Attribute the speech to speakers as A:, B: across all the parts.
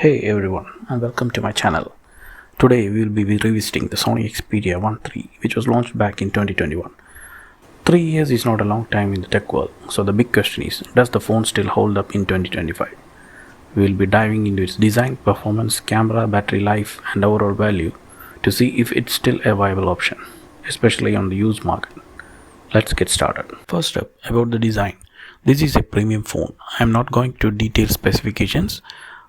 A: Hey everyone, and welcome to my channel. Today we will be revisiting the Sony Xperia 1 III, which was launched back in 2021. 3 years is not a long time in the tech world, so the big question is, does the phone still hold up in 2025? We will be diving into its design, performance, camera, battery life, and overall value to see if it's still a viable option, especially on the used market. Let's get started. First up, about the design. This is a premium phone. I am not going to detail specifications.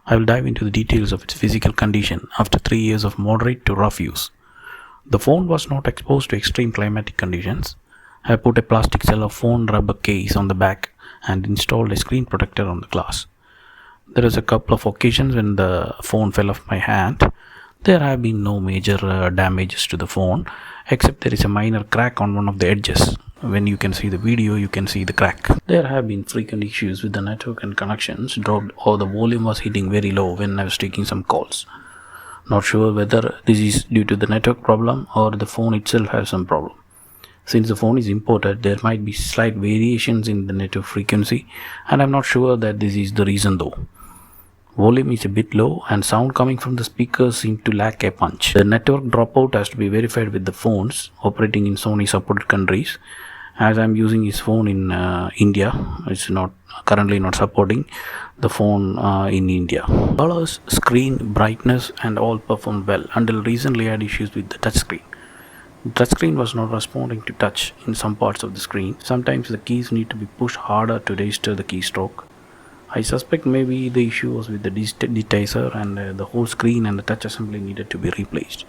A: I will dive into the details of its physical condition after 3 years of moderate to rough use. The phone was not exposed to extreme climatic conditions. I put a plastic cellophane rubber case on the back and installed a screen protector on the glass. There is a couple of occasions when the phone fell off my hand. There have been no major damages to the phone, except there is a minor crack on one of the edges. When you can see the video, you can see the crack. There have been frequent issues with the network and connections dropped, or the volume was hitting very low when I was taking some calls. Not sure whether this is due to the network problem or the phone itself has some problem. Since the phone is imported, there might be slight variations in the network frequency, and I'm not sure that this is the reason though. Volume is a bit low and sound coming from the speakers seem to lack a punch. The network dropout has to be verified with the phones operating in Sony supported countries. As I'm using his phone in India, it's currently not supporting the phone in India. Colors, screen, brightness and all performed well until recently I had issues with the touchscreen. The touchscreen was not responding to touch in some parts of the screen. Sometimes the keys need to be pushed harder to register the keystroke. I suspect maybe the issue was with the digitizer and the whole screen and the touch assembly needed to be replaced.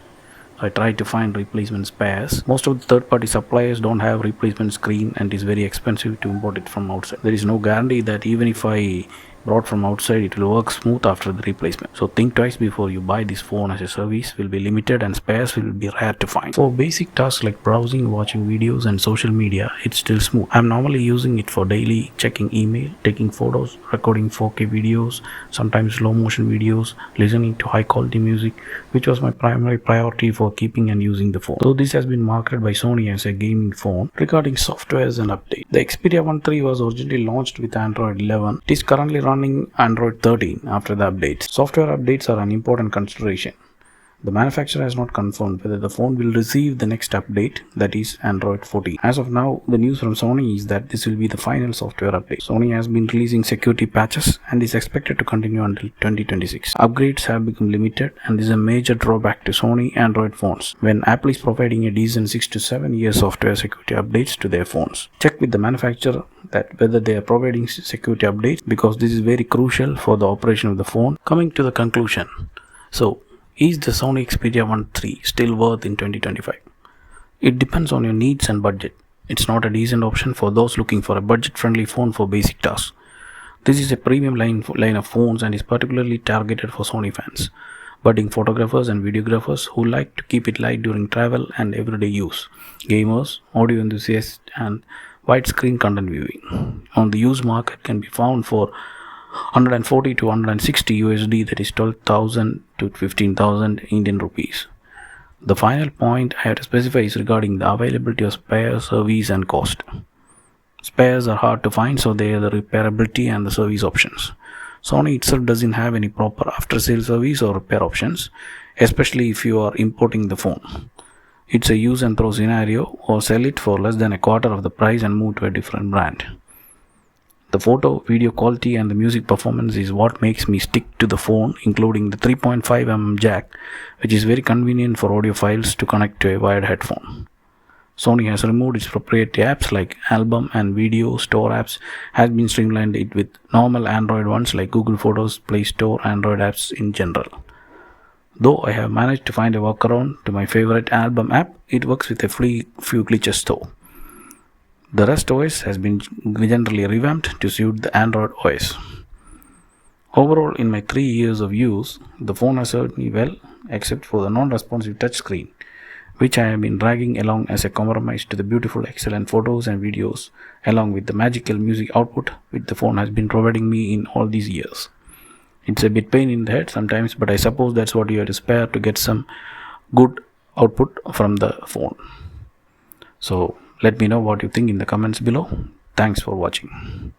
A: I tried to find replacement spares. Most of the third-party suppliers don't have replacement screen and it's very expensive to import it from outside. There is no guarantee that even if I brought from outside, it will work smooth after the replacement. So think twice before you buy this phone, as a service will be limited and spares will be rare to find. For basic tasks like browsing, watching videos and social media, it's still smooth. I'm normally using it for daily checking email, taking photos, recording 4K videos, sometimes slow motion videos, listening to high quality music, which was my primary priority for keeping and using the phone. So this has been marketed by Sony as a gaming phone. Regarding softwares and updates, the Xperia 1 III was originally launched with Android 11. It is currently running Android 13 after the updates. Software updates are an important consideration. The manufacturer has not confirmed whether the phone will receive the next update, that is Android 14. As of now, the news from Sony is that this will be the final software update. Sony has been releasing security patches and is expected to continue until 2026. Upgrades have become limited and this is a major drawback to Sony Android phones when Apple is providing a decent 6 to 7 year software security updates to their phones. Check with the manufacturer that whether they are providing security updates, because this is very crucial for the operation of the phone. Coming to the conclusion. So, is the Sony Xperia 1 III still worth in 2025? It depends on your needs and budget. It's not a decent option for those looking for a budget-friendly phone for basic tasks. This is a premium line of phones and is particularly targeted for Sony fans, budding photographers and videographers who like to keep it light during travel and everyday use, gamers, audio enthusiasts, and widescreen content viewing. On the used market can be found for 140 to 160 USD, that is 12,000 to 15,000 Indian rupees. The final point I have to specify is regarding the availability of spare, service and cost. Spares are hard to find, so they are the repairability and the service options. Sony itself doesn't have any proper after-sale service or repair options, especially if you are importing the phone. It's a use and throw scenario, or sell it for less than a quarter of the price and move to a different brand. The photo, video quality and the music performance is what makes me stick to the phone, including the 3.5mm jack, which is very convenient for audiophiles to connect to a wired headphone. Sony has removed its proprietary apps like album and video store apps, has been streamlined it with normal Android ones like Google Photos, Play Store, Android apps in general. Though I have managed to find a workaround to my favorite album app, it works with a few glitches though. The rest OS has been generally revamped to suit the Android OS. Overall, in my 3 years of use, the phone has served me well, except for the non-responsive touchscreen, which I have been dragging along as a compromise to the beautiful, excellent photos and videos, along with the magical music output which the phone has been providing me in all these years. It's a bit pain in the head sometimes, but I suppose that's what you have to spare to get some good output from the phone. So, let me know what you think in the comments below. Thanks for watching.